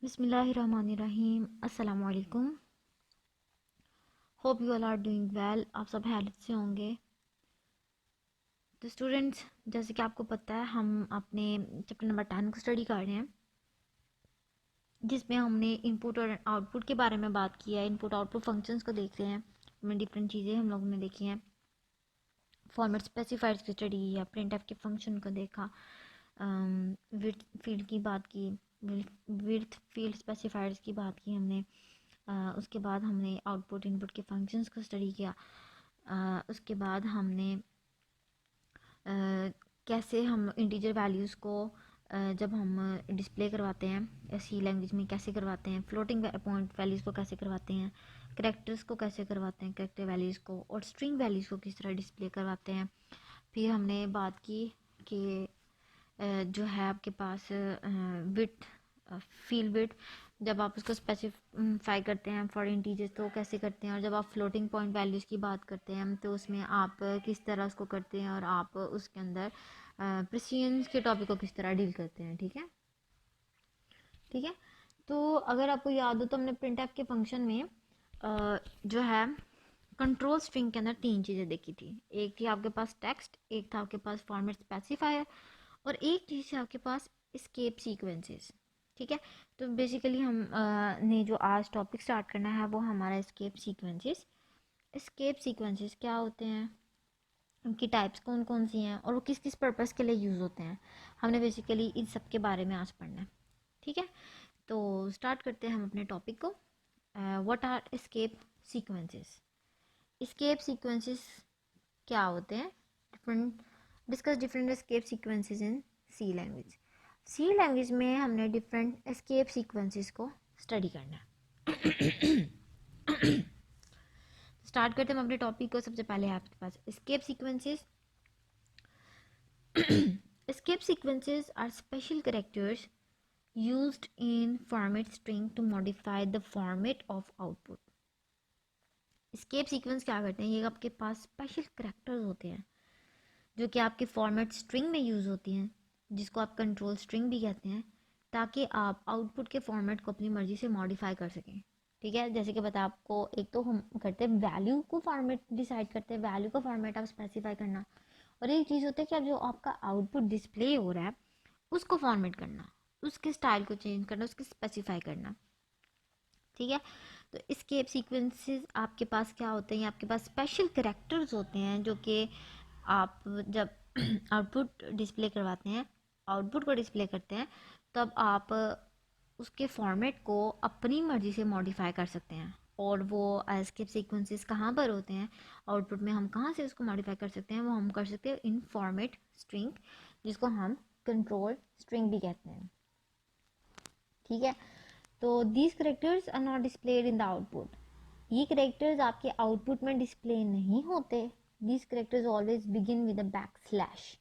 बिस्मिल्लाहिर्रहमानिर्रहीम। अस्सलाम वालेकुम। Hope you all are doing well. आप सब हैरियत से होंगे। तो स्टूडेंट्स, जैसे कि आपको पता है हम अपने चैप्टर नंबर 10 को स्टडी कर रहे हैं, जिसमें हमने इनपुट और आउटपुट के बारे में बात की है। इनपुट आउटपुट फंक्शंस को देख रहे हैं, उसमें डिफरेंट चीज़ें हम लोगों ने देखी हैं। फॉर्मेट स्पेसिफायर्स की स्टडी या प्रिंट एफ के फंक्शन को देखा, विड्थ फील्ड की बात की, विड्थ फील्ड स्पेसिफायर्स की बात की हमने। उसके बाद हमने आउटपुट इनपुट के फंक्शंस को स्टडी किया। उसके बाद हमने कैसे हम इंटीजर वैल्यूज़ को जब हम डिस्प्ले करवाते हैं सी लैंग्वेज में कैसे करवाते हैं, फ्लोटिंग पॉइंट वैल्यूज़ को कैसे करवाते हैं, करेक्टर्स को कैसे करवाते हैं, करेक्टर वैल्यूज़ को, और स्ट्रिंग वैल्यूज़ को किस तरह डिस्प्ले करवाते हैं। फिर हमने बात की कि जो है आपके पास विड्थ, फील्ड विड्थ, जब आप उसको स्पेसिफाई करते हैं फॉर इंटीजर्स तो कैसे करते हैं, और जब आप फ्लोटिंग पॉइंट वैल्यूज़ की बात करते हैं तो उसमें आप किस तरह उसको करते हैं, और आप उसके अंदर प्रिसीजन के टॉपिक को किस तरह डील करते हैं। ठीक है, ठीक है। तो अगर आपको याद हो तो हमने प्रिंट एफ के फंक्शन में जो है कंट्रोल स्ट्रिंग के अंदर तीन चीज़ें देखी थी। एक थी आपके पास टेक्स्ट, एक था आपके पास फॉर्मेट स्पेसिफायर, और एक चीज़ है आपके पास स्केप सीक्वेंसेस। ठीक है, तो बेसिकली हम ने जो आज टॉपिक स्टार्ट करना है वो हमारा स्केप सीक्वेंसेस। स्केप सीक्वेंसेस क्या होते हैं, उनकी टाइप्स कौन कौन सी हैं, और वो किस किस पर्पज़ के लिए यूज़ होते हैं, हमने बेसिकली इन सब के बारे में आज पढ़ना है। ठीक है, तो स्टार्ट करते हैं हम अपने टॉपिक को। What are escape sequences. Escape sequences क्या होते हैं, different discuss different escape sequences in C language. C language में हमने डिफरेंट एस्केप सीक्वेंसेस को स्टडी करना है। स्टार्ट करते हैं हम अपने टॉपिक को। सबसे पहले आपके पास escape sequences. Escape sequences are special characters used in format string to modify the format of output। escape sequence क्या करते हैं, ये आपके पास स्पेशल करेक्टर्स होते हैं जो कि आपके फॉर्मेट स्ट्रिंग में यूज़ होती हैं, जिसको आप कंट्रोल स्ट्रिंग भी कहते हैं, ताकि आप आउटपुट के फॉर्मेट को अपनी मर्ज़ी से मॉडिफाई कर सकें। ठीक है, जैसे कि पता आपको, एक तो हम करते हैं वैल्यू को फॉर्मेट डिसाइड करते हैं, वैल्यू का फॉर्मेट आप स्पेसिफाई करना, और एक चीज़ होती है कि अब जो आपका आउटपुट डिस्प्ले हो रहा है उसको फॉर्मेट करना, उसके स्टाइल को चेंज करना, उसके स्पेसिफाई करना। ठीक है, तो स्केप सीक्वेंसेस आपके पास क्या होते हैं, आपके पास स्पेशल करेक्टर्स होते हैं जो कि आप जब आउटपुट डिस्प्ले करवाते हैं, आउटपुट को डिस्प्ले करते हैं, तब आप उसके फॉर्मेट को अपनी मर्ज़ी से मॉडिफाई कर सकते हैं। और वो स्केप सीक्वेंसेस कहाँ पर होते हैं, आउटपुट में हम कहाँ से उसको मॉडिफाई कर सकते हैं, वो हम कर सकते हैं इन फॉर्मेट स्ट्रिंग, जिसको हम कंट्रोल स्ट्रिंग भी कहते हैं। ठीक है, तो these characters are not displayed in the output. ये करेक्टर्स आपके आउटपुट में डिस्प्ले नहीं होते। These characters always begin with a back slash,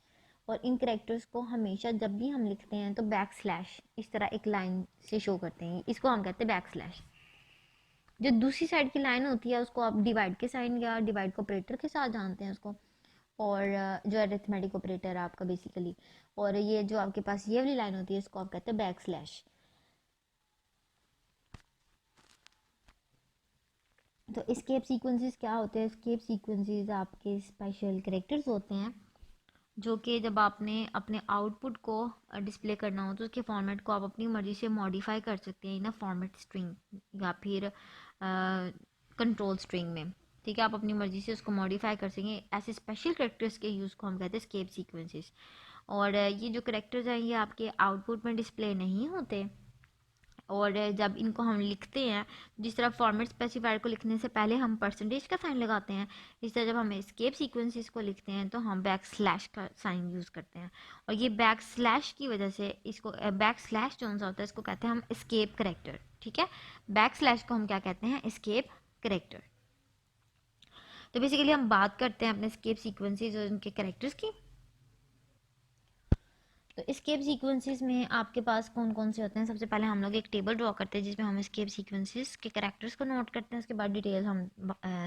और इन करेक्टर्स को हमेशा जब भी हम लिखते हैं तो बैक स्लैश इस तरह एक लाइन से शो करते हैं, इसको हम कहते हैं बैक स्लैश। जो दूसरी साइड की लाइन होती है उसको आप डिवाइड के साइन या डिवाइड को ऑपरेटर के साथ जानते हैं उसको, और जो अरिथमेटिक ऑपरेटर है आपका बेसिकली, और ये जो आपके पास ये वाली लाइन होती है इसको आप कहते हैं बैक स्लैश। तो स्केप सीक्वेंसेस क्या होते हैं, स्केप सीक्वेंसेस आपके स्पेशल कैरेक्टर्स होते हैं जो कि जब आपने अपने आउटपुट को डिस्प्ले करना हो तो उसके फॉर्मेट को आप अपनी मर्ज़ी से मॉडिफाई कर सकते हैं ना, फॉर्मेट स्ट्रिंग या फिर कंट्रोल स्ट्रिंग में। ठीक है, आप अपनी मर्ज़ी से उसको मॉडिफाई कर सकें, ऐसे स्पेशल करेक्टर्स के यूज़ को हम कहते हैं स्केप सीक्वेंसेस। और ये जो करेक्टर्स हैं ये आपके आउटपुट में डिस्प्ले नहीं होते, और जब इनको हम लिखते हैं, जिस तरह फॉर्मेट स्पेसिफायर को लिखने से पहले हम परसेंटेज का साइन लगाते हैं, इस तरह जब हम एस्केप सीक्वेंसेस को लिखते हैं तो हम बैक स्लैश का साइन यूज़ करते हैं। और ये बैक स्लैश की वजह से इसको बैक स्लैश जो सा होता है इसको कहते हैं हम एस्केप करेक्टर। ठीक है, बैक स्लैश को हम क्या कहते हैं, एस्केप करेक्टर। तो बेसिकली हम बात करते हैं अपने एस्केप सीक्वेंसेज और उनके करेक्टर्स की। तो स्केप सीक्वेंसेस में आपके पास कौन कौन से होते हैं, सबसे पहले हम लोग एक टेबल ड्रॉ करते हैं जिसमें हम स्केप सीक्वेंसेस के कैरेक्टर्स को नोट करते हैं, उसके बाद डिटेल हम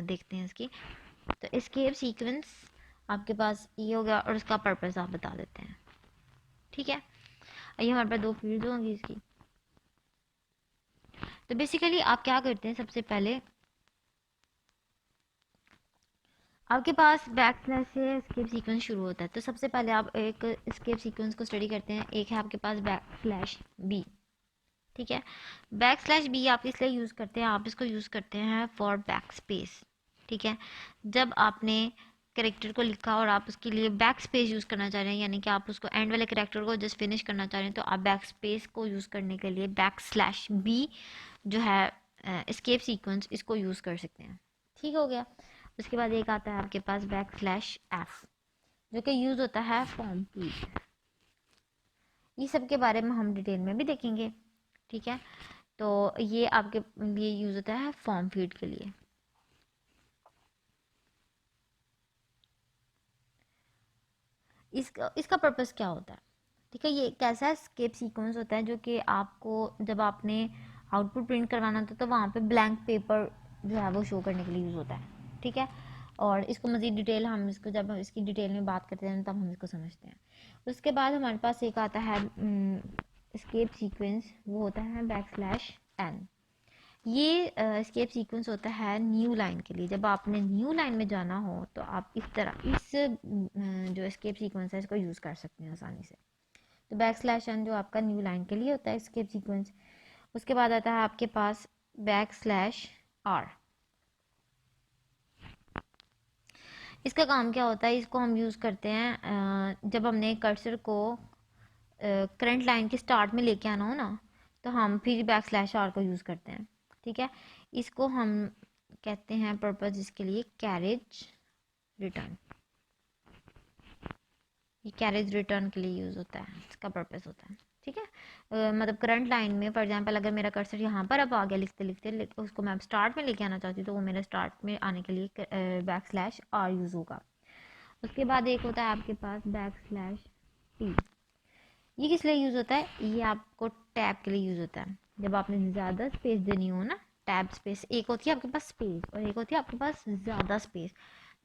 देखते हैं इसकी। तो स्केप सीक्वेंस आपके पास ये हो गया, और उसका पर्पस आप बता देते हैं। ठीक है, ये हमारे पास दो फील्ड होंगी इसकी। तो बेसिकली आप क्या करते हैं, सबसे पहले आपके पास बैक स्लैश से एस्केप सीक्वेंस शुरू होता है, तो सबसे पहले आप एक एस्केप सीक्वेंस को स्टडी करते हैं। एक है आपके पास बैक स्लैश बी, ठीक है। बैक स्लैश बी आप इसलिए यूज़ करते हैं, आप इसको यूज़ करते हैं फॉर बैक स्पेस, ठीक है। जब आपने करेक्टर को लिखा और आप उसके लिए बैक स्पेस यूज़ करना चाह रहे हैं, यानी कि आप उसको एंड वाले करेक्टर को जस्ट फिनिश करना चाह रहे हैं, तो आप बैक स्पेस को यूज़ करने के लिए बैक स्लैश बी जो है एस्केप सीक्वेंस, इसको यूज़ कर सकते हैं, ठीक हो गया। उसके बाद एक आता है आपके पास बैक स्लैश एफ, जो कि यूज़ होता है फॉर्म फील्ड। ये सब के बारे में हम डिटेल में भी देखेंगे, ठीक है। तो ये आपके लिए यूज़ होता है फॉर्म फीड के लिए। इसका पर्पस क्या होता है, ठीक है। ये एक ऐसा एस्केप सीक्वेंस होता है जो कि आपको जब आपने आउटपुट प्रिंट करवाना होता है तो वहाँ पे ब्लैंक पेपर जो है वो शो करने के लिए यूज़ होता है, ठीक है। और इसको मज़ीद डिटेल हम इसको जब हम इसकी डिटेल में बात करते हैं तब हम इसको समझते हैं। उसके बाद हमारे पास एक आता है एस्केप सीक्वेंस, वो होता है बैक स्लैश एन। ये एस्केप सीक्वेंस होता है न्यू लाइन के लिए। जब आपने न्यू लाइन में जाना हो तो आप इस तरह इस जो एस्केप सीक्वेंस है इसको यूज़ कर सकते हैं आसानी से। तो बैक स्लैश एन जो आपका न्यू लाइन के लिए होता है एस्केप सीक्वेंस। उसके बाद आता है आपके पास बैक स्लैश आर। इसका काम क्या होता है, इसको हम यूज़ करते हैं जब हमने कर्सर को करंट लाइन के स्टार्ट में लेके आना हो ना, तो हम फिर बैक स्लैश आर को यूज़ करते हैं, ठीक है। इसको हम कहते हैं पर्पस इसके लिए कैरेज रिटर्न। ये कैरेज रिटर्न के लिए यूज़ होता है, इसका पर्पस होता है, ठीक है। मतलब करंट लाइन में फॉर एग्जांपल अगर मेरा कर्सर यहाँ पर अब आ गया लिखते लिखते, उसको मैं स्टार्ट में लेके आना चाहती हूँ, तो वो मेरे स्टार्ट में आने के लिए बैक स्लैश आर यूज़ होगा। उसके बाद एक होता है आपके पास बैक स्लैश टी। ये किस लिए यूज़ होता है, ये आपको टैब के लिए यूज़ होता है। जब आपने ज़्यादा स्पेस देनी हो ना, टैब स्पेस एक होती है आपके पास स्पेस और एक होती है आपके पास ज़्यादा स्पेस।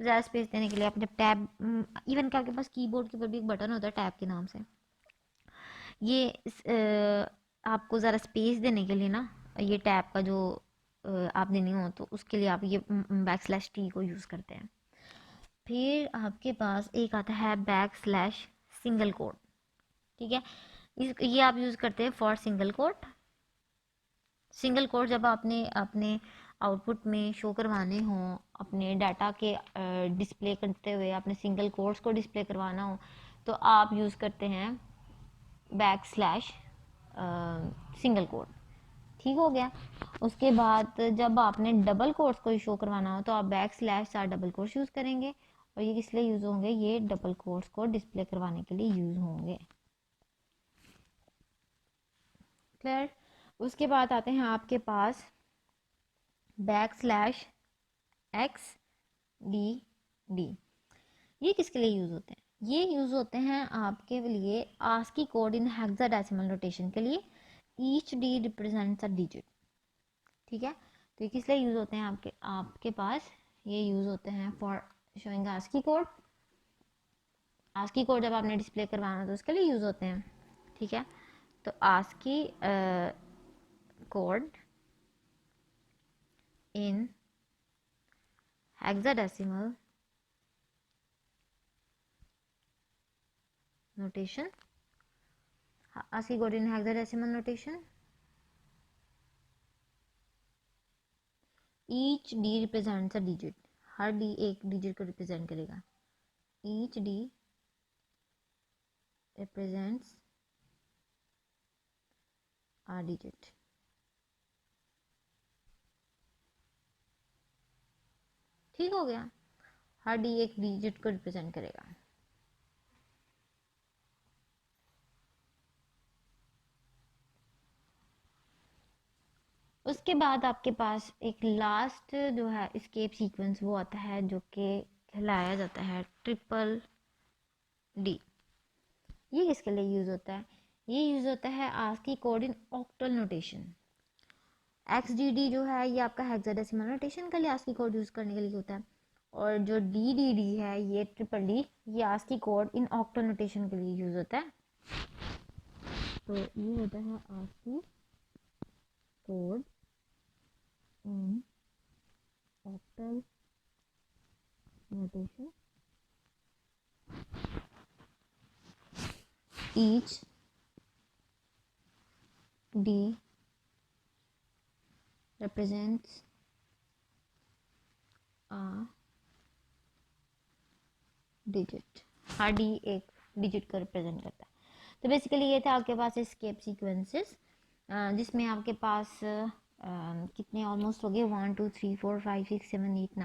ज़्यादा स्पेस देने के लिए आप जब टैब, इवन कि आपके पास कीबोर्ड के ऊपर भी एक बटन होता है टैब के नाम से, ये आपको ज़रा स्पेस देने के लिए ना, ये टैब का जो आप देनी हो तो उसके लिए आप ये बैक स्लैश टी को यूज़ करते हैं। फिर आपके पास एक आता है बैक स्लैश सिंगल कोड, ठीक है। ये आप यूज़ करते हैं for single code. Single code जब आपने अपने आउटपुट में शो करवाने हो, अपने डाटा के डिस्प्ले करते हुए अपने सिंगल कोड्स को डिस्प्ले करवाना हो, तो आप यूज़ करते हैं बैक स्लैश सिंगल कोड, ठीक हो गया। उसके बाद जब आपने डबल कोड्स को शो करवाना हो तो आप back slash or double quotes use करेंगे। और ये किस लिए यूज़ होंगे, ये डबल कोड्स को डिस्प्ले करवाने के लिए यूज़ होंगे, क्लियर। उसके बाद आते हैं आपके पास back slash x d d. ये किसके लिए यूज़ होते हैं, ये यूज़ होते हैं आपके लिए आस्की कोड इन हेक्साडेसिमल नोटेशन के लिए। Each D represents a digit, ठीक है। तो ये किस लिए यूज़ होते हैं, आपके आपके पास ये यूज़ होते हैं for showing ASCII code. ASCII code जब आपने डिस्प्ले करवाना तो उसके लिए यूज़ होते हैं, ठीक है। तो ASCII code in hexadecimal notation, ASCII code in hexadecimal notation, each d represents a digit, her d एक डिजिट को रिप्रेजेंट करेगा। each d represents a digit, ठीक हो गया। हर d एक डिजिट को रिप्रेजेंट करेगा। उसके बाद आपके पास एक लास्ट जो है एस्केप सीक्वेंस वो आता है जो कि कहलाया जाता है ट्रिपल डी। ये किसके लिए यूज़ होता है, ये यूज़ होता है ASCII code in octal notation. X d d जो है ये आपका हेक्साडेसिमल नोटेशन के लिए आस्की कोड यूज़ करने के लिए होता है। और जो डी डी डी है ये ट्रिपल डी, ये ASCII code in octal notation के लिए यूज़ होता है। तो ये होता है ASCII code in octal notation, each D represents a digit. हर डी एक डिजिट को रिप्रेजेंट करता है. तो बेसिकली ये था आपके पास एस्केप सीक्वेंसेस, जिसमें आपके पास कितने ऑलमोस्ट हो गए 1 2 3 4 5 6 7 8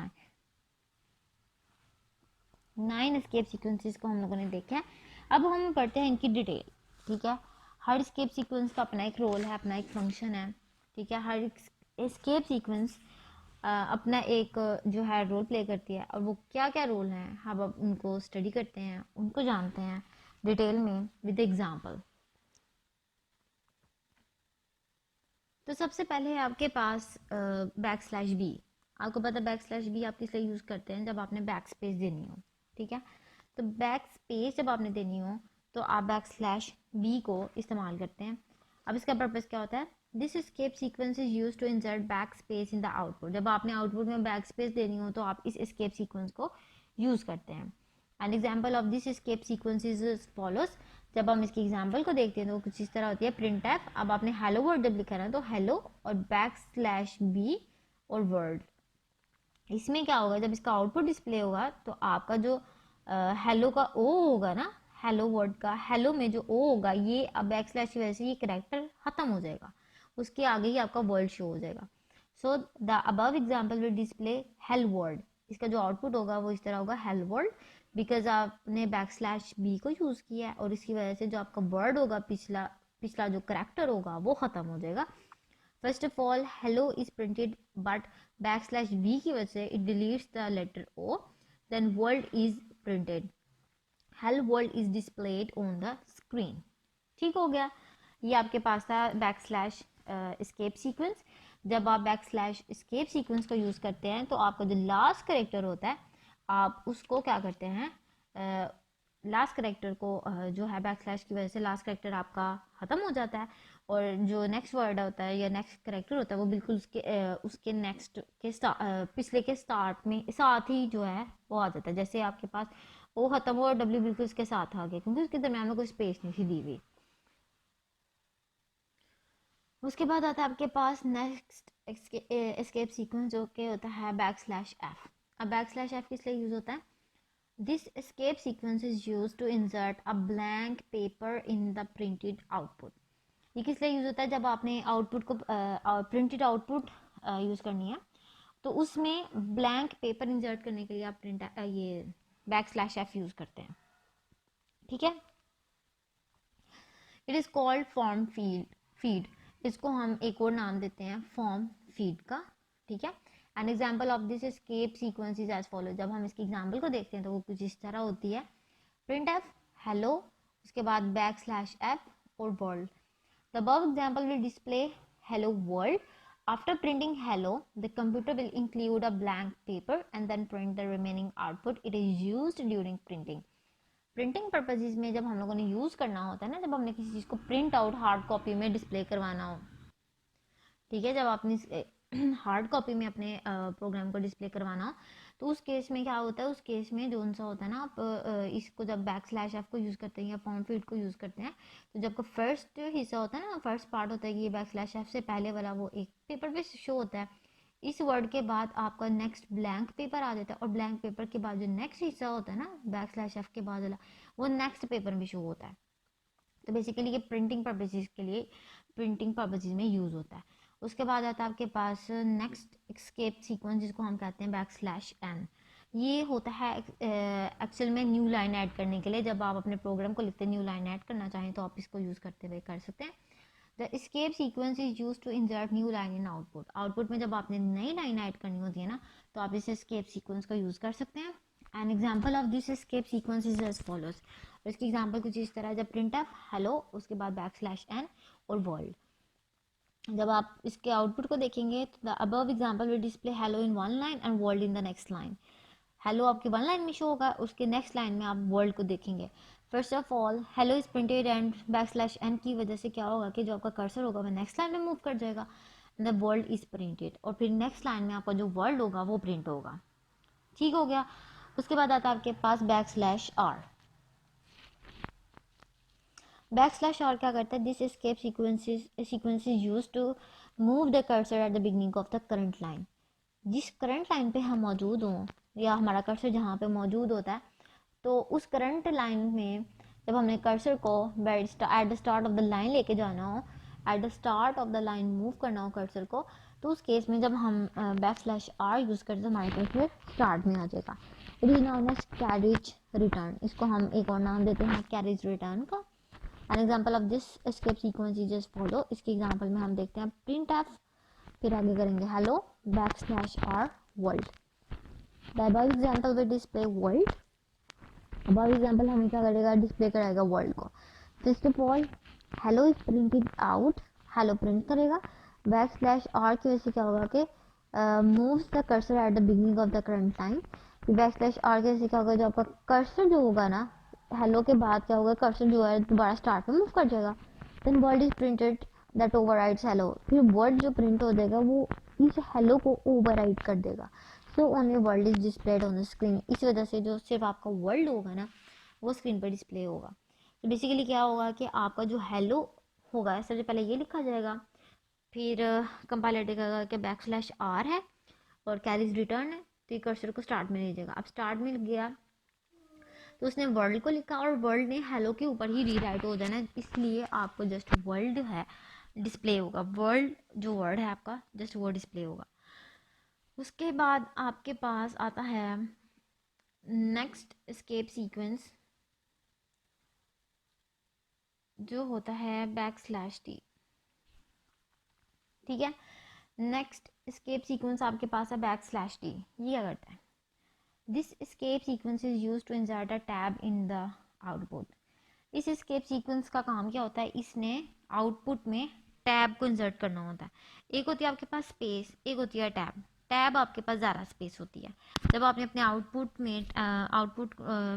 9 एस्केप सीक्वेंसेस को हम लोगों ने देखा है. अब हम पढ़ते हैं इनकी डिटेल. ठीक है, हर एस्केप सीक्वेंस का अपना एक रोल है, अपना एक फंक्शन है. ठीक है, हर एस्केप सीक्वेंस अपना एक जो है रोल प्ले करती है, और वो क्या क्या रोल हैं हम अब उनको स्टडी करते हैं, उनको जानते हैं डिटेल में विद एग्जांपल. तो सबसे पहले है आपके पास \b. आपको पता है \b आप किस लिए यूज़ करते हैं, जब आपने बैक स्पेस देनी हो. ठीक है, तो बैक स्पेस जब आपने देनी हो तो आप \b को इस्तेमाल करते हैं. अब इसका पर्पज़ क्या होता है? This escape sequence is use to insert back space in the output. जब आपने आउटपुट में बैक स्पेस देनी हो तो आप इस एस्केप सीक्वेंस को यूज़ करते हैं. An example of this escape sequence is follows. जब हम इसकी एग्जाम्पल को देखते हैं तो वो कुछ इस तरह होती है. प्रिंट एफ, अब आपने हेलो वर्ड जब लिखा ना तो हेलो और \b और वर्ड. इसमें क्या होगा, जब इसका आउटपुट डिस्प्ले होगा तो आपका जो हेलो का ओ होगा ना, हेलो वर्ड का हेलो में जो ओ होगा, ये अब \, की वजह से ये कैरेक्टर खत्म हो जाएगा, उसके आगे ही आपका वर्ड शो हो जाएगा. So the above example will display hello word. इसका जो आउटपुट होगा वो इस तरह होगा हेल वर्ड, बिकॉज आपने \b को यूज़ किया है, और इसकी वजह से जो आपका वर्ड होगा, पिछला पिछला जो करेक्टर होगा वो ख़त्म हो जाएगा. First of all hello is printed, but \b की वजह से it deletes the letter O. Then world is printed, hell world is displayed on the screen. ठीक हो गया, ये आपके पास था \escape सीक्वेंस. जब आप \escape सीक्वेंस को यूज़ करते हैं तो आपका जो लास्ट करेक्टर होता है आप उसको क्या करते हैं, लास्ट करेक्टर को जो है \, की वजह से लास्ट करेक्टर आपका ख़त्म हो जाता है, और जो नेक्स्ट वर्ड होता है या नेक्स्ट करेक्टर होता है वो बिल्कुल उसके नेक्स्ट के पिछले के स्टार्ट में साथ ही जो है वो आ जाता है. जैसे आपके पास ओ ख़त्म हो और W बिल्कुल उसके साथ आ गया, क्योंकि उसके दरम्यान में कोई स्पेस नहीं थी दी हुई. उसके बाद आता है आपके पास नेक्स्ट एस्केप सीक्वेंस, जो कि होता है \f. अब \f किस लिए यूज़ होता है? This escape sequence is use to insert a blank paper in the printed output. ये किस लिए यूज़ होता है? जब आपने आउटपुट को प्रिंटेड आउटपुट यूज़ करनी है तो उसमें ब्लैंक पेपर इंसर्ट करने के लिए आप ये \f यूज़ करते हैं. ठीक है, it is called form feed. इसको हम एक और नाम देते हैं फॉर्म फीड का. ठीक है, an example of this escape sequence is as follow. जब हम इसकी एग्जाम्पल को देखते हैं तो वो कुछ इस तरह होती है. प्रिंट एफ हेलो, उसके बाद \f और world. The above example will display hello world. After printing hello, the computer will include a blank paper and then print the remaining output. It is used during printing. Printing purposes में जब हम लोगों ने use करना होता है ना, जब हमने किसी चीज़ को प्रिंट आउट हार्ड कॉपी में डिस्प्ले करवाना हो. ठीक है, जब आपने हार्ड कॉपी में अपने प्रोग्राम को डिस्प्ले करवाना हो तो उस केस में क्या होता है, उस केस में जो सा होता है ना, आप इसको जब \f को यूज़ करते हैं या फॉर्म फीड को यूज़ करते हैं तो जब का फर्स्ट हिस्सा होता है ना, फर्स्ट पार्ट होता है कि ये \f से पहले वाला वो एक पेपर पे शो होता है. इस वर्ड के बाद आपका नेक्स्ट ब्लैंक पेपर आ जाता है, और ब्लैंक पेपर के बाद जो नेक्स्ट हिस्सा होता है ना \f के बाद वाला, वो नेक्स्ट पेपर में शो होता है. तो बेसिकली ये प्रिंटिंग पर्पजेज के लिए, प्रिंटिंग पर्पजेज में यूज़ होता है. उसके बाद आता है आपके पास नेक्स्ट एस्केप सीक्वेंस, जिसको हम कहते हैं \n. ये होता है एक्चुअल में न्यू लाइन ऐड करने के लिए. जब आप अपने प्रोग्राम को लिखते हैं, न्यू लाइन ऐड करना चाहें तो आप इसको यूज़ करते हुए कर सकते हैं. The escape sequence is use to insert new line in output. Output में जब आपने नई लाइन ऐड करनी होती है ना तो आप इस एस्केप सीक्वेंस का यूज़ कर सकते हैं. An example of this escape sequence is as follows. और इसकी एग्जाम्पल कुछ इस तरह, जब प्रिंट एफ हेलो, उसके बाद \n और वर्ल्ड. जब आप इसके आउटपुट को देखेंगे तो the above example will display hello in one line and world in the next line. Hello आपकी वन लाइन में शो होगा, उसके नेक्स्ट लाइन में आप वर्ल्ड को देखेंगे. First of all hello is printed and \n की वजह से क्या होगा कि जो आपका कर्सर होगा वो नेक्स्ट लाइन में मूव कर जाएगा. द वर्ल्ड इज प्रिंटेड, और फिर नेक्स्ट लाइन में आपका जो वर्ल्ड होगा वो प्रिंट होगा। ठीक हो गया। उसके बाद आता है आपके पास \r। \r क्या करता है, this escape sequence is use to move the cursor at the beginning of the current line. जिस करंट लाइन पे हम मौजूद हों या हमारा कर्सर जहाँ पे मौजूद होता है, तो उस करंट लाइन में जब हमने कर्सर को at the start of the line लेके जाना हो, at the start of the line move करना हो कर्सर को, तो उस केस में जब हम \r यूज़ करते हैं तो हमारे कर्सर स्टार्ट में आ जाएगा। It is known as carriage return, इसको हम एक और नाम देते हैं कैरेज रिटर्न का। An example of this escape sequence is just follow. इसके एग्जाम्पल में हम देखते हैं प्रिंट एफ, फिर आगे करेंगे hello \r world. The above example will display world. Above example हमें क्या करेगा, डिस्प्ले कराएगा वर्ल्ड को। First of all hello is printed out, hello print करेगा। \r की वजह से क्या होगा कि moves the cursor at the beginning of the current line. \r की वजह से क्या होगा, जो आपका कर्सर जो होगा ना हेलो के बाद क्या होगा, कर्सर जो है दोबारा स्टार्ट में मूव कर जाएगा। Then world is printed that overrides hello, फिर वर्ड जो प्रिंट हो जाएगा वो इस हेलो को ओवरराइड कर देगा। So only world is displayed on the screen. इस वजह से जो सिर्फ आपका वर्ल्ड होगा ना वो स्क्रीन पर डिस्प्ले होगा। तो बेसिकली क्या होगा कि आपका जो हेलो होगा सबसे पहले ये लिखा जाएगा, फिर कंपाइलर देखेगा कि \r है और कैरीज रिटर्न है, तो ये कर्सर को स्टार्ट में ले जाएगा। अब स्टार्ट में गया तो उसने वर्ल्ड को लिखा और वर्ल्ड ने हेलो के ऊपर ही रीराइट हो जाना, इसलिए आपको जस्ट वर्ल्ड है डिस्प्ले होगा। वर्ल्ड जो वर्ड है आपका जस्ट वो डिस्प्ले होगा। उसके बाद आपके पास आता है नेक्स्ट एस्केप सीक्वेंस जो होता है \t। ठीक है, नेक्स्ट एस्केप सीक्वेंस आपके पास है \t। ये क्या करता है, this escape sequence is use to insert a tab in the output. इस एस्केप सीक्वेंस का काम क्या होता है, इसने आउटपुट में टैब को इंसर्ट करना होता है। एक होती है आपके पास स्पेस, एक होती है टैब। टैब आपके पास ज़्यादा स्पेस होती है। जब आपने अपने आउटपुट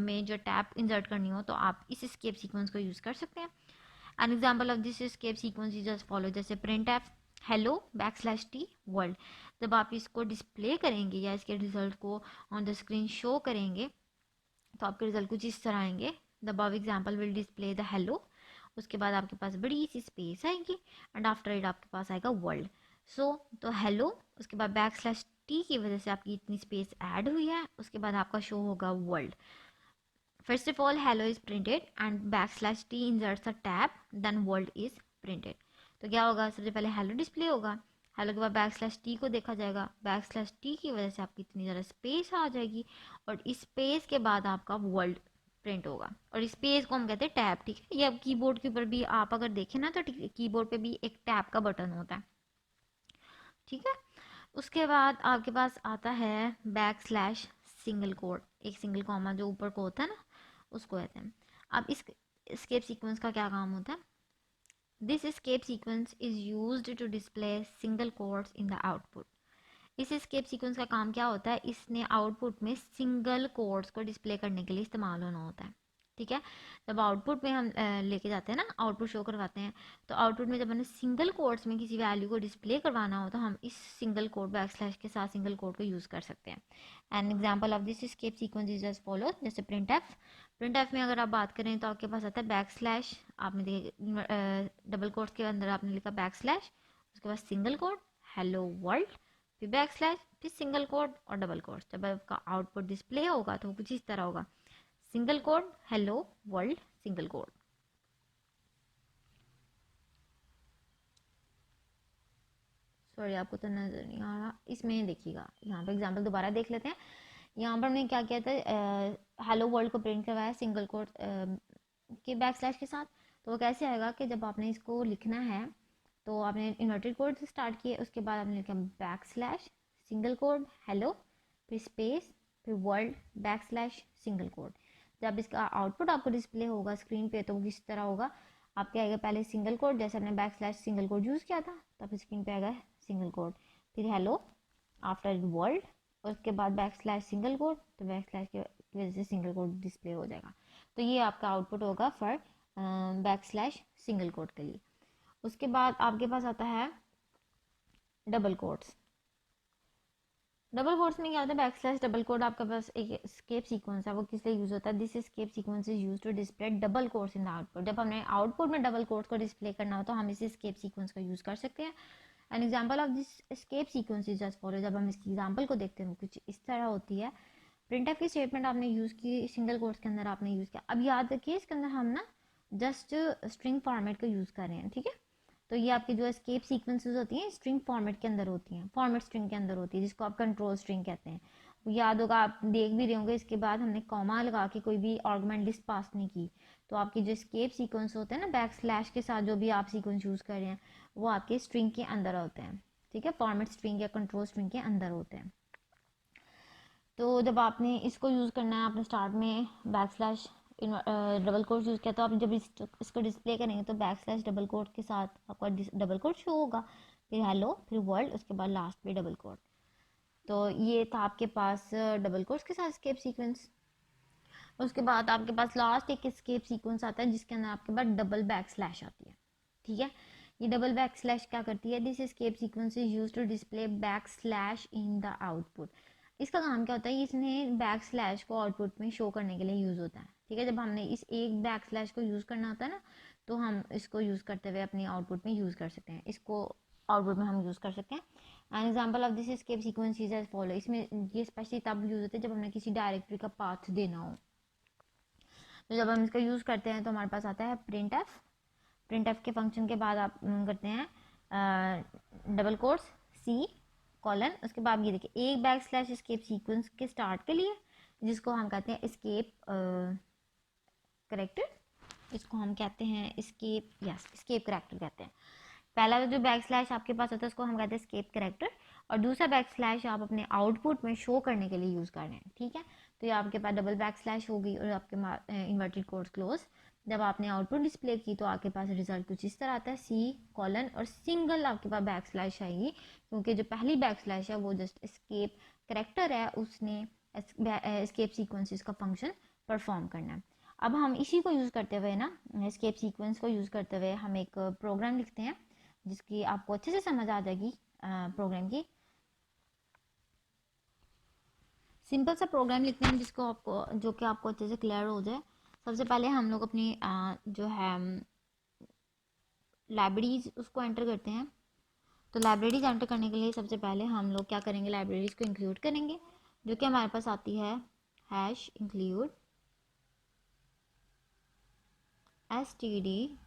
में जो टैब इंसर्ट करनी हो तो आप इस एस्केप सीक्वेंस को यूज़ कर सकते हैं। An example of this escape sequence is just follow, जैसे print f hello \t world. जब आप इसको डिस्प्ले करेंगे या इसके रिजल्ट को ऑन द स्क्रीन शो करेंगे तो आपके रिजल्ट कुछ इस तरह आएंगे। The above example will display the hello, उसके बाद आपके पास बड़ी सी स्पेस आएगी एंड आफ्टर इट आपके पास आएगा वर्ल्ड। सो तो हेलो, उसके बाद \t की वजह से आपकी इतनी स्पेस ऐड हुई है, उसके बाद आपका शो होगा world. First of all hello is printed and \t inserts a tab, then world is printed. तो क्या होगा, सबसे पहले हेलो डिस्प्ले होगा, हेलो के बाद \t को देखा जाएगा, \t की वजह से आपकी इतनी ज़्यादा स्पेस आ जाएगी और इस स्पेस के बाद आपका वर्ल्ड प्रिंट होगा। और इस पेज को हम कहते हैं टैब। ठीक है, ये अब कीबोर्ड के ऊपर भी आप अगर देखें ना तो कीबोर्ड पे भी एक टैब का बटन होता है। ठीक है, उसके बाद आपके पास आता है \सिंगल कोड, एक सिंगल कॉमा जो ऊपर को होता है ना उसको कहते हैं। अब इस एस्केप सीक्वेंस का क्या काम होता है, this escape sequence is used to display single quotes in the output. इस एस्केप सीक्वेंस का काम क्या होता है, इसने आउटपुट में सिंगल कोड्स को डिस्प्ले करने के लिए इस्तेमाल होना होता है। ठीक है, जब आउटपुट में हम लेके जाते हैं ना, आउटपुट शो करवाते हैं, तो आउटपुट में जब हमें सिंगल कोड्स में किसी वैल्यू को डिस्प्ले करवाना हो तो हम इस सिंगल कोड \/ के साथ सिंगल कोड को यूज़ कर सकते हैं। An example of this escape sequence is as follow, जैसे प्रिंट एफ में अगर आप बात करें तो आपके पास आता है \, आपने देखे डबल कोड्स के अंदर आपने लिखा \, उसके बाद सिंगल कोड हेलो वर्ल्ड, फिर \, फिर सिंगल कोड और डबल कोड। जब आपका आउटपुट डिस्प्ले होगा तो वो कुछ इस तरह होगा, single code hello world single code. Sorry आपको तो नज़र नहीं आ रहा, इसमें देखिएगा, यहाँ पे एग्जांपल दोबारा देख लेते हैं। यहाँ पर हमने क्या किया था, हेलो वर्ल्ड को प्रिंट करवाया सिंगल कोड के \/ के साथ। तो वो कैसे आएगा कि जब आपने इसको लिखना है तो आपने इन्वर्टेड कोड से स्टार्ट किए, उसके बाद आपने लिखा \, सिंगल कोड हेलो, फिर स्पेस, फिर वर्ल्ड \, सिंगल कोड। जब इसका आउटपुट आपको डिस्प्ले होगा स्क्रीन पे तो वो किस तरह होगा, आपके आएगा पहले सिंगल कोड, जैसे हमने \, सिंगल कोड यूज़ किया था तब स्क्रीन पे आएगा सिंगल कोड, फिर हेलो आफ्टर वर्ल्ड, उसके बाद \, सिंगल कोड, तो \/ की वजह से सिंगल कोड डिस्प्ले हो जाएगा। तो ये आपका आउटपुट होगा फॉर \, सिंगल कोड के लिए। उसके बाद आपके पास आता है डबल कोट्स। डबल कोट्स में क्या होता है, बैक स्लैश डबल कोट आपके पास एक एस्केप सीक्वेंस है, वो किस लिए यूज होता है, this escape sequence is use to display double quotes in the output. जब हमने आउटपुट में डबल कोट्स को डिस्प्ले करना हो तो हम इस एस्केप सीक्वेंस का यूज कर सकते हैं। An example of this escape sequence is as follow. जब हम इसकी एग्जाम्पल को देखते हैं कुछ इस तरह होती है। प्रिंटफ की स्टेटमेंट आपने यूज़ की, सिंगल कोट्स के अंदर आपने यूज़ किया। अब याद रखिए इसके अंदर हम ना जस्ट स्ट्रिंग फॉर्मेट का यूज़ कर रहे हैं, ठीक है। तो ये आपकी जो एस्केप सीक्वेंसेस होती हैं स्ट्रिंग फॉर्मेट के अंदर होती हैं, फॉर्मेट स्ट्रिंग के अंदर होती है, जिसको आप कंट्रोल स्ट्रिंग कहते हैं। याद होगा, आप देख भी रहे होंगे, इसके बाद हमने कॉमा लगा के कोई भी आर्गुमेंट लिस्ट पास नहीं की। तो आपकी जो एस्केप सीक्वेंस होते हैं ना, बैक स्लैश के साथ जो भी आप सीक्वेंस यूज़ कर रहे हैं वो आपके स्ट्रिंग के अंदर होते हैं, ठीक है, फॉर्मेट स्ट्रिंग या कंट्रोल स्ट्रिंग के अंदर होते हैं। तो जब आपने इसको यूज़ करना है, आपने स्टार्ट में backslash double quote use किया, तो आप जब इसको डिस्प्ले करेंगे तो बैक स्लैश डबल कोट के साथ आपका डबल कोट शो होगा, फिर हेलो, फिर वर्ल्ड, उसके बाद लास्ट पे डबल कोट। तो ये था आपके पास डबल कोट्स के साथ स्केप सीक्वेंस। उसके बाद आपके पास लास्ट एक स्केप सीक्वेंस आता है जिसके अंदर आपके पास डबल बैक स्लैश आती है, ठीक है। ये डबल बैक स्लैश क्या करती है, this escape sequence is use to display backslash in the output. इसका काम क्या होता है, इसने बैक स्लैश को आउटपुट में शो करने के लिए यूज़ होता है, ठीक है। जब हमने इस एक बैक स्लैश को यूज़ करना होता है ना, तो हम इसको यूज़ करते हुए अपने आउटपुट में यूज़ कर सकते हैं, इसको आउटपुट में हम यूज़ कर सकते हैं। An example of this escape sequence is as follow. इसमें ये स्पेशली तब यूज़ होते हैं जब हमें किसी डायरेक्टरी का पाथ देना हो। तो जब हम इसका यूज़ करते हैं तो हमारे पास आता है प्रिंट एफ। प्रिंट एफ के फंक्शन के बाद आप करते हैं डबल कोट्स सी कॉलन, उसके बाद ये देखिए एक बैक स्लैश एस्केप सीक्वेंस के स्टार्ट के लिए, जिसको हम कहते हैं एस्केप करेक्टर, इसको हम कहते हैं एस्केप, यस एस्केप करेक्टर कहते हैं। पहला जो बैक स्लैश आपके पास होता है उसको हम कहते हैं एस्केप करेक्टर, और दूसरा बैक स्लैश आप अपने आउटपुट में शो करने के लिए यूज़ कर रहे हैं, ठीक है। तो ये आपके पास डबल बैक स्लैश होगी और आपके इन्वर्टेड कोट्स क्लोज। जब आपने आउटपुट डिस्प्ले की तो आपके पास रिजल्ट कुछ इस तरह आता है, सी कॉलन और सिंगल आपके पास बैक स्लैश आएगी, क्योंकि जो पहली बैक स्लैश है वो जस्ट एस्केप करेक्टर है, उसने एस्केप सीक्वेंसेस का फंक्शन परफॉर्म करना है। अब हम इसी को यूज़ करते हुए ना, एस्केप सीक्वेंस को यूज़ करते हुए हम एक प्रोग्राम लिखते हैं जिसकी आपको अच्छे से समझ आ जाएगी। प्रोग्राम की सिंपल सा प्रोग्राम लिखते हैं जिसको आपको, जो कि आपको अच्छे से क्लियर हो जाए। सबसे पहले हम लोग अपनी जो है लाइब्रेरीज उसको एंटर करते हैं। तो लाइब्रेरीज एंटर करने के लिए सबसे पहले हम लोग क्या करेंगे, लाइब्रेरीज को इंक्लूड करेंगे, जो कि हमारे पास आती है हैश इंक्लूड stdio.h।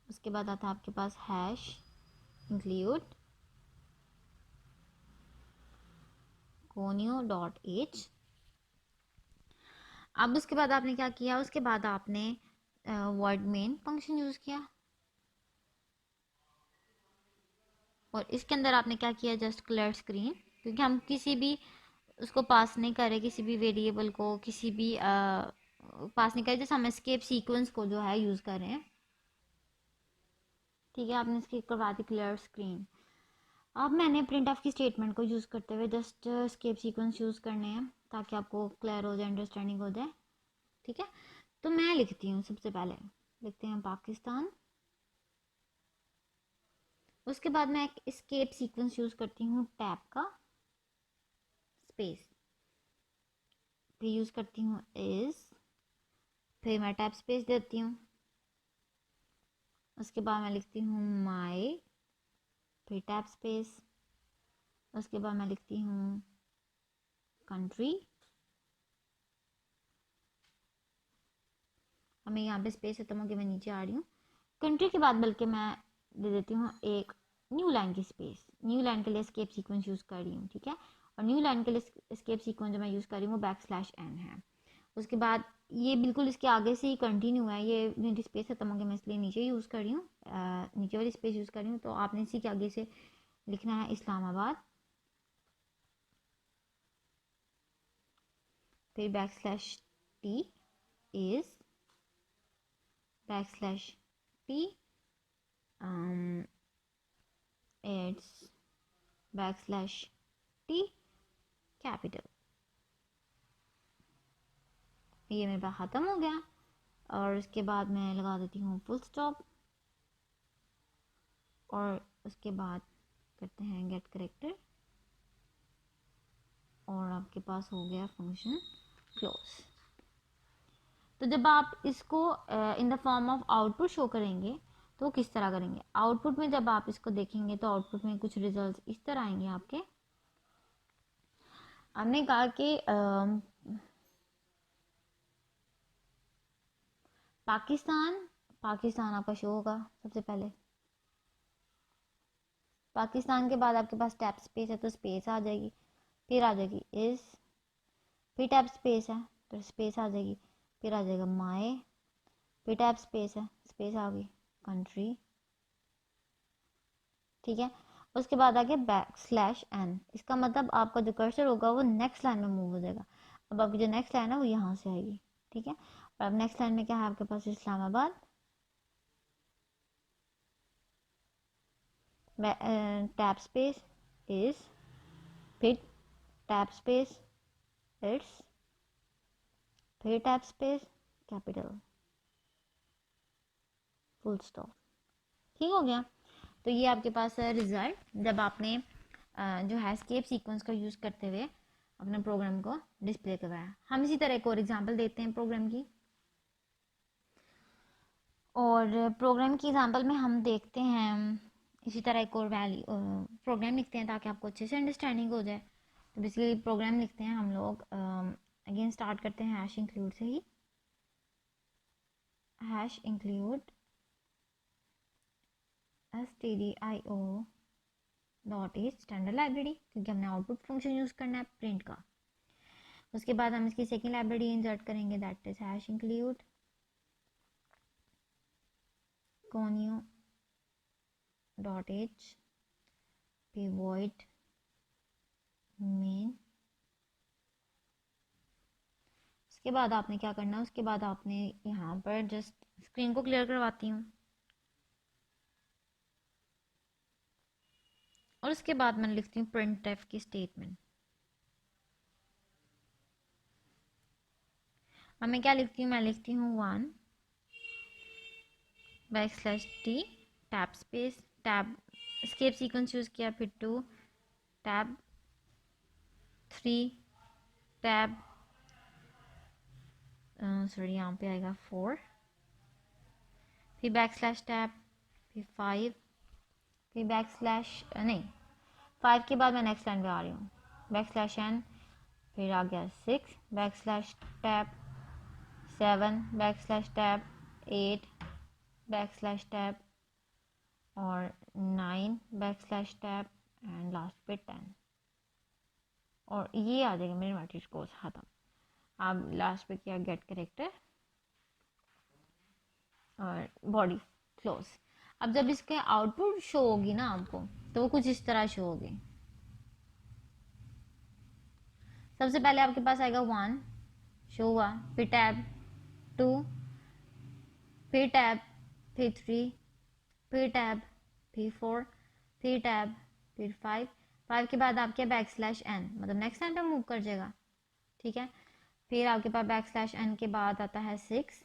उसके बाद आता है आपके पास हैश इंक्लूड conio.h। अब उसके बाद आपने क्या किया, उसके बाद आपने वर्ड मेन फंक्शन यूज़ किया, और इसके अंदर आपने क्या किया, जस्ट क्लियर स्क्रीन, क्योंकि हम किसी भी उसको पास नहीं कर रहे, किसी भी वेरिएबल को किसी भी पास नहीं कर रहे, जैसे हम एस्केप सीक्वेंस को जो है यूज़ कर रहे हैं, ठीक है। आपने इसकी करवा दी क्लियर स्क्रीन। अब मैंने प्रिंट एफ की स्टेटमेंट को यूज़ करते हुए जस्ट एस्केप सीक्वेंस यूज़ करने हैं ताकि आपको क्लियर हो जाए, अंडरस्टैंडिंग हो जाए, ठीक है। तो मैं लिखती हूँ, सबसे पहले लिखते हैं पाकिस्तान, उसके बाद मैं एक एस्केप सीक्वेंस यूज़ करती हूँ टैब का स्पेस, फिर यूज़ करती हूँ इज, फिर मैं टैब स्पेस देती हूँ, उसके बाद मैं लिखती हूँ माई, फिर टैब स्पेस, उसके बाद मैं लिखती हूँ कंट्री, अब मैं यहाँ पे स्पेस खत्म हो गया, मैं नीचे आ रही हूँ। कंट्री के बाद बल्कि मैं दे देती हूँ एक न्यू लाइन की स्पेस, न्यू लाइन के लिए एस्केप सीक्वेंस यूज़ कर रही हूँ, ठीक है। और न्यू लाइन के लिए एस्केप सीक्वेंस जो मैं यूज़ कर रही हूँ वो बैक स्लैश एन है। उसके बाद ये बिल्कुल इसके आगे से ही कंटिन्यू है, ये मेरी स्पेस खत्म हो गई, मैं इसलिए नीचे यूज़ कर रही हूँ, नीचे वाली स्पेस यूज़ कर रही हूँ। तो आपने इसी के आगे से लिखना है इस्लामाबाद, फिर back slash T is, back slash T it's, back slash T capital. ये मेरे पास ख़त्म हो गया, और उसके बाद मैं लगा देती हूँ फुल स्टॉप। और उसके बाद करते हैं गेट करेक्टर और आपके पास हो गया फंक्शन क्लोज। तो जब आप इसको in the form of output show करेंगे तो किस तरह करेंगे, आउटपुट में जब आप इसको देखेंगे तो आउटपुट में कुछ रिजल्ट्स इस तरह आएंगे आपके। हमने कहा कि पाकिस्तान आपका शो होगा सबसे पहले। पाकिस्तान के बाद आपके पास टैब स्पेस है तो स्पेस आ जाएगी, फिर आ जाएगी इस, फिर टैब स्पेस है तो स्पेस आ जाएगी, फिर आ जाएगा माए, फिर टैब स्पेस है, स्पेस आ गई कंट्री, ठीक है। उसके बाद आ गया बैकस्लैश n, इसका मतलब आपका जो कर्सर होगा वो नेक्स्ट लाइन में मूव हो जाएगा। अब आपकी जो नेक्स्ट लाइन है वो यहाँ से आएगी, ठीक है। और अब नेक्स्ट लाइन में क्या है आपके पास, इस्लामाबाद, टैब स्पेस इज, फिर टैब स्पेस इट्स, फिर tab space capital, full stop, ठीक हो गया। तो ये आपके पास है रिजल्ट जब आपने जो है एस्केप सीक्वेंस का यूज़ करते हुए अपने प्रोग्राम को डिस्प्ले करवाया। हम इसी तरह एक और एग्जांपल देते हैं प्रोग्राम की, और प्रोग्राम की एग्जांपल में हम देखते हैं इसी तरह एक और वैल्यू प्रोग्राम लिखते हैं ताकि आपको अच्छे से अंडरस्टैंडिंग हो जाए। तो बेसिकली प्रोग्राम लिखते हैं हम लोग, अगेन स्टार्ट करते हैं हैश इंक्लूड से ही, hash include stdio dot is standard library, क्योंकि हमने आउटपुट फंक्शन यूज़ करना है प्रिंट का। उसके बाद हम इसकी सेकेंड लाइब्रेरी इंसर्ट करेंगे, that is hash include conio dot H फिर void main। उसके बाद आपने क्या करना है, उसके बाद आपने यहाँ पर जस्ट स्क्रीन को क्लियर करवाती हूँ, और उसके बाद मैं लिखती हूँ printf की स्टेटमेंट। अब मैं क्या लिखती हूँ, मैं लिखती हूँ 1 \t tab space tab escape sequence use किया, फिर 2 टैब 3 टैब सॉरी यहाँ पे आएगा 4, फिर \टैब, फिर 5, फिर नहीं 5 के बाद मैं नेक्स्ट लाइन पे आ रही हूँ, \n, फिर आ गया 6 टैब 7 टैब 8 टैब और 9 टैब एंड लास्ट पे 10, और ये आ जाएगा मेरे मैट्रिक्स कोर्स ख़त्म। अब लास्ट पे किया गेट करेक्टर और बॉडी क्लोज। अब जब इसके आउटपुट शो होगी ना आपको, तो वो कुछ इस तरह शो होगी। सबसे पहले आपके पास आएगा 1 शो हुआ, फिर टैब 2, फिर टैब, फिर 3, फिर टैब, फिर 4, फिर टैब, फिर 5 के बाद आपके \n मतलब नेक्स्ट लाइन पे मूव कर जाएगा, ठीक है। फिर आपके पास \n के बाद आता है 6,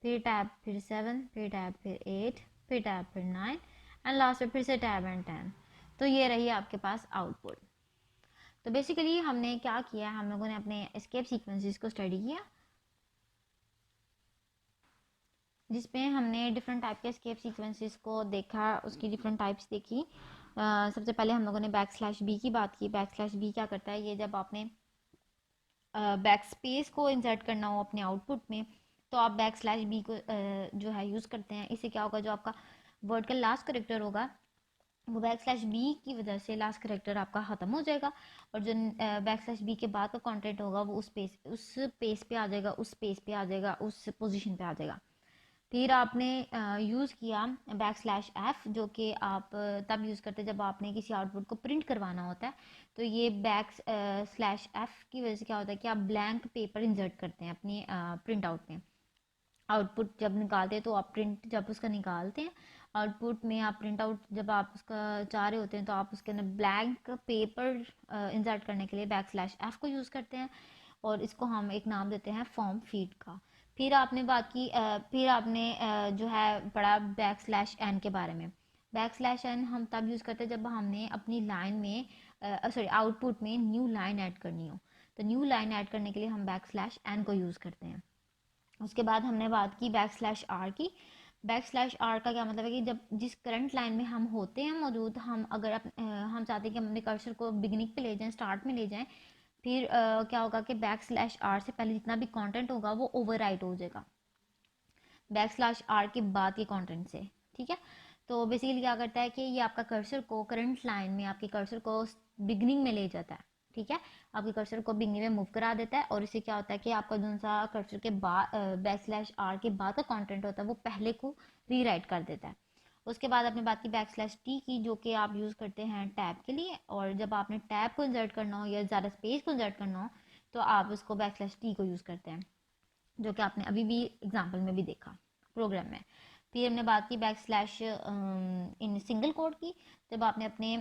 फिर टैब, फिर 7, फिर टैब, फिर 8, फिर टैब, फिर 9 एंड लास्ट में फिर से टैब एंड 10। तो ये रही आपके पास आउटपुट। तो बेसिकली हमने क्या किया, हम लोगों ने अपने एस्केप सीक्वेंसेस को स्टडी किया, जिसमें हमने डिफरेंट टाइप के एस्केप सीक्वेंसेस को देखा, उसकी डिफरेंट टाइप्स देखी। सबसे पहले हम लोगों ने \b की बात की। \b क्या करता है, ये जब आपने बैकस्पेस को इंसर्ट करना हो अपने आउटपुट में तो आप \b को जो है यूज़ करते हैं। इससे क्या होगा, जो आपका वर्ड का लास्ट करेक्टर होगा वो \b की वजह से लास्ट करेक्टर आपका ख़त्म हो जाएगा, और जो \b के बाद का कंटेंट होगा वो उस पेज पे आ जाएगा, उस पेज पे आ जाएगा, उस पोजीशन पे आ जाएगा। फिर आपने यूज़ किया \f, जो कि आप तब यूज़ करते हैं जब आपने किसी आउटपुट को प्रिंट करवाना होता है। तो ये \f की वजह से क्या होता है कि आप ब्लैंक पेपर इंसर्ट करते हैं अपनी प्रिंट आउट में। आउटपुट जब निकालते हैं तो आप प्रिंट जब उसका निकालते हैं आउटपुट में, आप प्रिंट आउट जब आप उसका चाह रहे होते हैं तो आप उसके अंदर ब्लैंक पेपर इंसर्ट करने के लिए \f को यूज़ करते हैं, और इसको हम एक नाम देते हैं फॉर्म फीड का। फिर आपने जो है पढ़ा \n के बारे में। बैकस्लैश n हम तब यूज़ करते हैं जब हमने अपनी लाइन में आउटपुट में न्यू लाइन ऐड करनी हो, तो न्यू लाइन ऐड करने के लिए हम बैकस्लैश n को यूज़ करते हैं। उसके बाद हमने बात की बैकस्लैश r की। बैकस्लैश r का क्या मतलब है कि जब जिस करंट लाइन में हम होते हैं मौजूद, हम अगर हम चाहते हैं कि हम अपने कर्सर को बिगिनिंग पे ले जाएं, स्टार्ट में ले जाएं, फिर क्या होगा कि बैकस्लैश r से पहले जितना भी कंटेंट होगा वो ओवरराइट हो जाएगा बैकस्लैश r के बाद के कंटेंट से, ठीक है। तो बेसिकली क्या करता है कि ये आपका कर्सर को करंट लाइन में आपके कर्सर को बिगनिंग में ले जाता है, ठीक है, आपके कर्सर को बिगनिंग में मूव करा देता है, और इससे क्या होता है कि आपका जो सा कर्सर के बाद बैकस्लैश r के बाद का कंटेंट होता है वो पहले को रीराइट कर देता है। उसके बाद आपने बात की बैकस्लैश t की, जो कि आप यूज़ करते हैं टैब के लिए, और जब आपने टैब को इंसर्ट करना हो या ज़्यादा स्पेस को इंसर्ट करना हो तो आप उसको बैकस्लैश t को यूज़ करते हैं, जो कि आपने अभी भी एग्जाम्पल में भी देखा प्रोग्राम में। फिर हमने बात की बैकस्लैश इन सिंगल कोड की। जब आपने अपने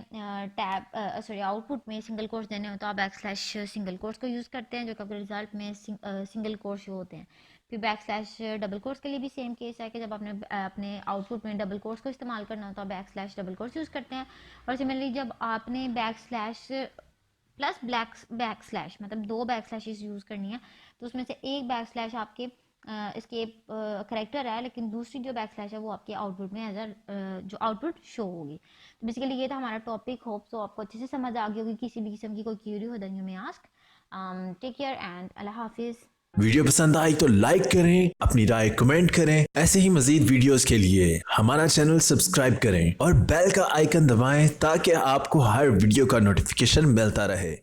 टैब आउटपुट में सिंगल कोड्स देने हो तो आप बैकस्लैश सिंगल कोड्स को यूज़ करते हैं, जो कि आपके रिजल्ट में सिंगल कोड शो होते हैं। फिर बैकस्लैश डबल कोड्स के लिए भी सेम केस है कि जब आपने अपने आउटपुट में डबल कोड्स को इस्तेमाल करना हो तो आप बैकस्लैश डबल कोड्स यूज़ करते हैं। और सिमिलरली जब आपने बैकस्लैश प्लस बैकस्लैश मतलब 2 बैकस्लैशेस यूज़ करनी है, तो उसमें से एक बैकस्लैश आपके इसके करेक्टर है, लेकिन दूसरी जो बैकस्लैश है वो आपके आउटपुट में एज जो आउटपुट शो होगी। तो बेसिकली ये था हमारा टॉपिक। होप सो आपको अच्छे से समझ आ गई होगी। किसी भी किस्म की कोई क्यूरी हो then you may ask. Take care and अल्लाह हाफिज़। वीडियो पसंद आई तो लाइक करें, अपनी राय कमेंट करें। ऐसे ही मजीद वीडियोस के लिए हमारा चैनल सब्सक्राइब करें और बेल का आइकन दबाएं ताकि आपको हर वीडियो का नोटिफिकेशन मिलता रहे।